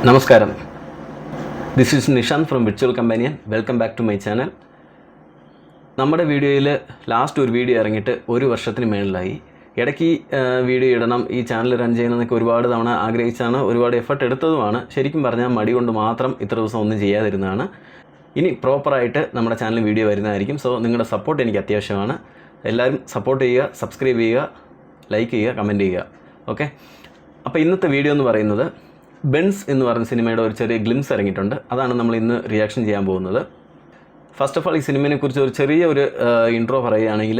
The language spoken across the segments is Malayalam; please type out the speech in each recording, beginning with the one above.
നമസ്കാരം. This is Nishant from virtual companion. Welcome back to my channel. നമ്മുടെ വീഡിയോയിൽ ലാസ്റ്റ് ഒരു വീഡിയോ ഇറങ്ങിയിട്ട് ഒരു വർഷത്തിന് മേളിലായി. ഇടയ്ക്ക് വീഡിയോ ഇടണം, ഈ ചാനൽ റൺ ചെയ്യണമെന്നൊക്കെ ഒരുപാട് തവണ ആഗ്രഹിച്ചാണ്, ഒരുപാട് എഫർട്ട് എടുത്തതുമാണ്. ശരിക്കും പറഞ്ഞാൽ മടി കൊണ്ട് മാത്രം ഇത്ര ദിവസം ഒന്നും ചെയ്യാതിരുന്നതാണ്. ഇനി പ്രോപ്പറായിട്ട് നമ്മുടെ ചാനൽ വീഡിയോ വരുന്നതായിരിക്കും. സോ നിങ്ങളുടെ സപ്പോർട്ട് എനിക്ക് അത്യാവശ്യമാണ്. എല്ലാവരും സപ്പോർട്ട് ചെയ്യുക, സബ്സ്ക്രൈബ് ചെയ്യുക, ലൈക്ക് ചെയ്യുക, കമൻറ്റ് ചെയ്യുക. ഓക്കെ. അപ്പോൾ ഇന്നത്തെ വീഡിയോ എന്ന് പറയുന്നത് ബെൻസ് എന്ന് പറയുന്ന സിനിമയുടെ ഒരു ചെറിയ ഗ്ലിംസ് ഇറങ്ങിയിട്ടുണ്ട്. അതാണ് നമ്മൾ ഇന്ന് റിയാക്ഷൻ ചെയ്യാൻ പോകുന്നത്. ഫസ്റ്റ് ഓഫ് ഓൾ ഈ സിനിമയെക്കുറിച്ച് ഒരു ചെറിയ ഒരു ഇൻട്രോ പറയുകയാണെങ്കിൽ,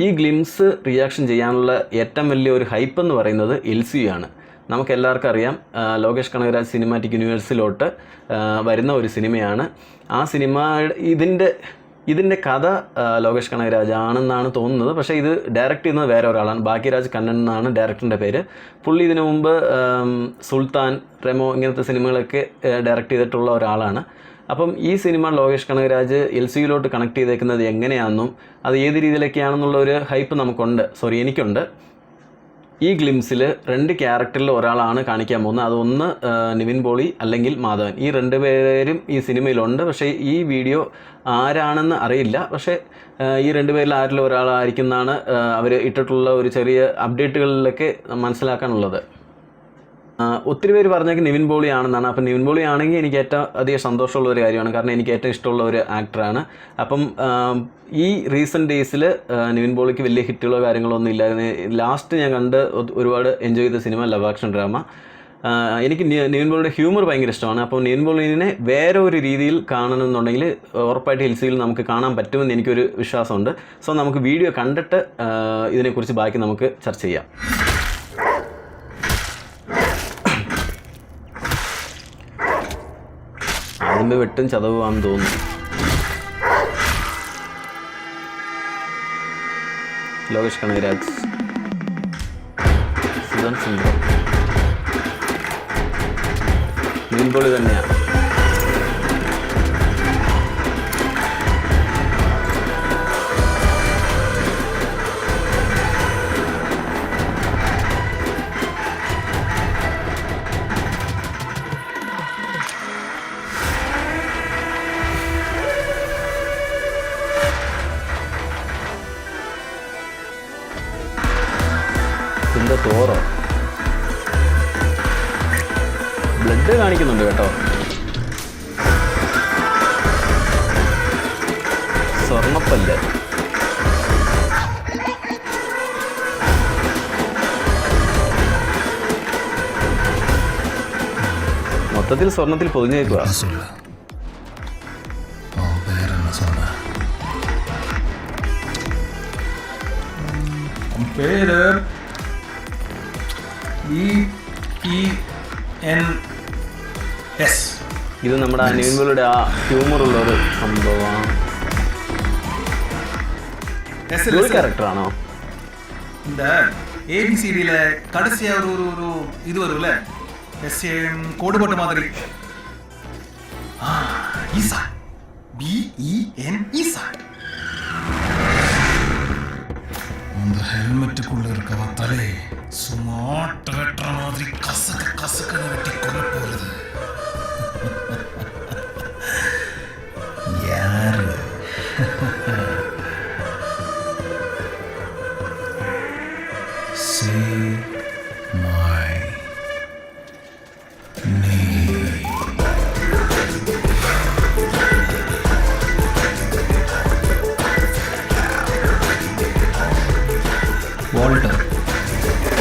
ഈ ഗ്ലിംസ് റിയാക്ഷൻ ചെയ്യാനുള്ള ഏറ്റവും വലിയ ഒരു ഹൈപ്പ് എന്ന് പറയുന്നത് LCU ആണ്. നമുക്കെല്ലാവർക്കും അറിയാം, ലോകേഷ് കനകരാജ് സിനിമാറ്റിക് യൂണിവേഴ്സിലോട്ട് വരുന്ന ഒരു സിനിമയാണ്. ആ സിനിമ ഇതിൻ്റെ കഥ ലോകേഷ് കനകരാജ് ആണെന്നാണ് തോന്നുന്നത്. പക്ഷേ ഇത് ഡയറക്റ്റ് ചെയ്യുന്നത് വേറെ ഒരാളാണ്. ഭാഗ്യരാജ് കണ്ണൻ എന്നാണ് ഡയറക്ടറിൻ്റെ പേര്. പുള്ളി ഇതിനു മുമ്പ് സുൽത്താൻ, റെമോ ഇങ്ങനത്തെ സിനിമകളൊക്കെ ഡയറക്റ്റ് ചെയ്തിട്ടുള്ള ഒരാളാണ്. അപ്പം ഈ സിനിമ ലോകേഷ് കനകരാജ് LCUലോട്ട് കണക്ട് ചെയ്തേക്കുന്നത് എങ്ങനെയാണെന്നും അത് ഏത് രീതിയിലൊക്കെയാണെന്നുള്ള ഒരു ഹൈപ്പ് എനിക്കുണ്ട്. ഈ ഗ്ലിംസിൽ 2 ക്യാരക്ടറിൽ ഒരാളാണ് കാണിക്കാൻ പോകുന്നത്. അതൊന്ന് നിവിൻ പോളി അല്ലെങ്കിൽ മാധവൻ. ഈ 2 പേരും ഈ സിനിമയിലുണ്ട്. പക്ഷേ ഈ വീഡിയോ ആരാണെന്ന് അറിയില്ല. പക്ഷേ ഈ 2 പേരിൽ ആരിലും ഒരാളായിരിക്കും എന്നാണ് അവർ ഇട്ടിട്ടുള്ള ഒരു ചെറിയ അപ്ഡേറ്റുകളിലൊക്കെ മനസ്സിലാക്കാനുള്ളത്. ഒത്തിരി പേര് പറഞ്ഞേക്ക് നിവിൻ പോളി ആണെന്നാണ്. അപ്പം നിവിൻ പോളി ആണെങ്കിൽ എനിക്ക് ഏറ്റവും അധികം സന്തോഷമുള്ള ഒരു കാര്യമാണ്. കാരണം എനിക്ക് ഏറ്റവും ഇഷ്ടമുള്ള ഒരു ആക്ടറാണ്. അപ്പം ഈ റീസെൻറ്റ് ഡേയ്സിൽ നിവിൻ പോളിക്ക് വലിയ ഹിറ്റുകളോ കാര്യങ്ങളോ ഒന്നും ഇല്ലായിരുന്നു. ലാസ്റ്റ് ഞാൻ കണ്ട് ഒരുപാട് എൻജോയ് ചെയ്ത സിനിമ ലവ് ആക്ഷൻ ഡ്രാമ. എനിക്ക് നിവിൻ പോളിയുടെ ഹ്യൂമർ ഭയങ്കര ഇഷ്ടമാണ്. അപ്പോൾ നിവിൻ പോളിനെ വേറെ ഒരു രീതിയിൽ കാണണമെന്നുണ്ടെങ്കിൽ ഉറപ്പായിട്ട് LCUയിൽ നമുക്ക് കാണാൻ പറ്റുമെന്ന് എനിക്കൊരു വിശ്വാസമുണ്ട്. സോ നമുക്ക് വീഡിയോ കണ്ടിട്ട് ഇതിനെക്കുറിച്ച് ബാക്കി നമുക്ക് ചർച്ച ചെയ്യാം. അതിൻ്റെ വെട്ടും ചതവുമാണെന്ന് തോന്നുന്നു. ലോകേഷ് കനകരാജ്, സുധൻ സുന്ദർ, നിവിൻ പോളി തന്നെയാണ്. ഇതിൻ്റെ തോറോ ബ്ലഡ് കാണിക്കുന്നുണ്ട് കേട്ടോ. സ്വർണ്ണപ്പല്ല്. മൊത്തത്തിൽ സ്വർണ്ണത്തിൽ പൊതിഞ്ഞേക്കുക. പേര് EPNS. ഇത് നമ്മുടെ നിവിൻ പോളിയുടെ ആ ഹ്യൂമറുള്ളൊരു സംഭവമാണ്. ഒരു ക്യാരക്ടറാണോ? இந்த ABCDல கடைசியா ஒரு இது வரும்ல, கோடு போட்ட மாதிரி. ஈசா, BEN ஈசா. அந்த ஹெல்மெட்டுக்குள்ள இருக்க தலை சுமாட்ட வெட்டுற மாதிரி கசக்குன்னு வெட்டி கொள்ள போறது யாரு? Say my name.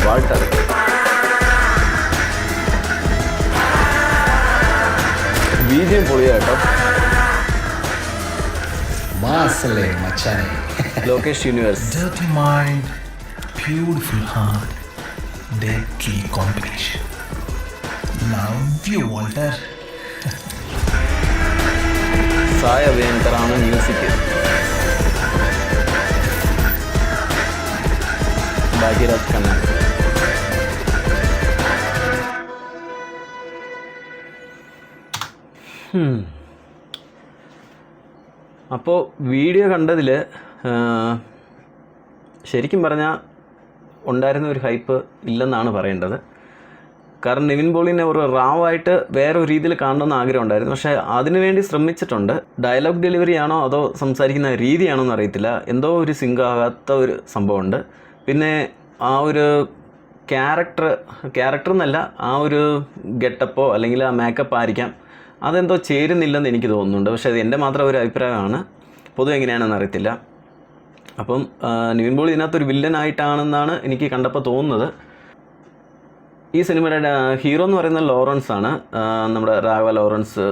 വാൾട്ടർ. ബീജിയം പൊളിയ കേട്ടോ. മാസല്ലേ മച്ചാനെ. Lokesh universe. Dirty mind, beautiful heart, deadly combination. Love you, Walter. സായ അഭിയന്തരാണ് മ്യൂസിക്. ഭാഗ്യരാജ് കണ്ണൻ. അപ്പോൾ വീഡിയോ കണ്ടതിൽ ശരിക്കും പറഞ്ഞാൽ ഉണ്ടായിരുന്ന ഒരു ഹൈപ്പ് ഇല്ലെന്നാണ് പറയേണ്ടത്. കാരണം നിവിൻ പോളിനെ ഒരു റാവായിട്ട് വേറെ ഒരു രീതിയിൽ കാണണമെന്ന് ആഗ്രഹം ഉണ്ടായിരുന്നു. പക്ഷേ അതിനുവേണ്ടി ശ്രമിച്ചിട്ടുണ്ട്. ഡയലോഗ് ഡെലിവറി ആണോ അതോ സംസാരിക്കുന്ന രീതിയാണോ എന്ന് അറിയത്തില്ല, എന്തോ ഒരു സിങ്ക് ആകാത്ത ഒരു സംഭവമുണ്ട്. പിന്നെ ആ ഒരു ക്യാരക്ടർ എന്നല്ല, ആ ഒരു ഗെട്ടപ്പോ അല്ലെങ്കിൽ ആ മേക്കപ്പ് ആയിരിക്കാം, അതെന്തോ ചേരുന്നില്ലെന്ന് എനിക്ക് തോന്നുന്നുണ്ട്. പക്ഷേ അത് എൻ്റെ മാത്രം ഒരു അഭിപ്രായമാണ്, പൊതുവെ എങ്ങനെയാണെന്ന് അറിയത്തില്ല. അപ്പം നിവിൻ പോളി ഇതിനകത്തൊരു വില്ലനായിട്ടാണെന്നാണ് എനിക്ക് കണ്ടപ്പോൾ തോന്നുന്നത്. ഈ സിനിമയുടെ ഹീറോ എന്ന് പറയുന്നത് ലോറൻസ് ആണ്, നമ്മുടെ രാഘവ ലോറൻസ്.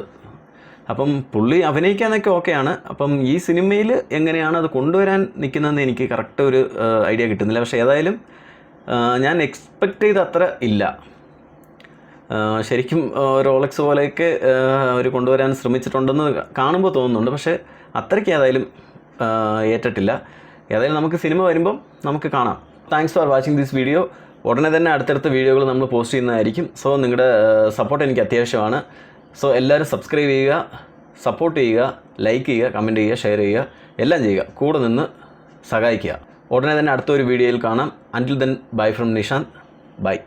അപ്പം പുള്ളി അഭിനയിക്കാനൊക്കെ ഓക്കെയാണ്. അപ്പം ഈ സിനിമയിൽ എങ്ങനെയാണ് അത് കൊണ്ടുവരാൻ നിൽക്കുന്നതെന്ന് എനിക്ക് കറക്റ്റ് ഒരു ഐഡിയ കിട്ടുന്നില്ല. പക്ഷേ ഏതായാലും ഞാൻ എക്സ്പെക്റ്റ് ചെയ്ത അത്ര ഇല്ല. ശരിക്കും റോളക്സ് പോലെയൊക്കെ അവർ കൊണ്ടുവരാൻ ശ്രമിച്ചിട്ടുണ്ടെന്ന് കാണുമ്പോൾ തോന്നുന്നുണ്ട്. പക്ഷേ അത്രയ്ക്ക് ഏതായാലും ഏറ്റിട്ടില്ല. ഏതായാലും നമുക്ക് സിനിമ വരുമ്പം നമുക്ക് കാണാം. Thanks for watching this video. ഉടനെ തന്നെ അടുത്തടുത്ത വീഡിയോകൾ നമ്മൾ പോസ്റ്റ് ചെയ്യുന്നതായിരിക്കും. സോ നിങ്ങളുടെ സപ്പോർട്ട് എനിക്ക് അത്യാവശ്യമാണ്. സോ എല്ലാവരും സബ്സ്ക്രൈബ് ചെയ്യുക, സപ്പോർട്ട് ചെയ്യുക, ലൈക്ക് ചെയ്യുക, കമൻറ്റ് ചെയ്യുക, ഷെയർ ചെയ്യുക, എല്ലാം ചെയ്യുക. കൂടെ നിന്ന് സഹായിക്കുക. ഉടനെ തന്നെ അടുത്തൊരു വീഡിയോയിൽ കാണാം. Until then bye from Nishant. By.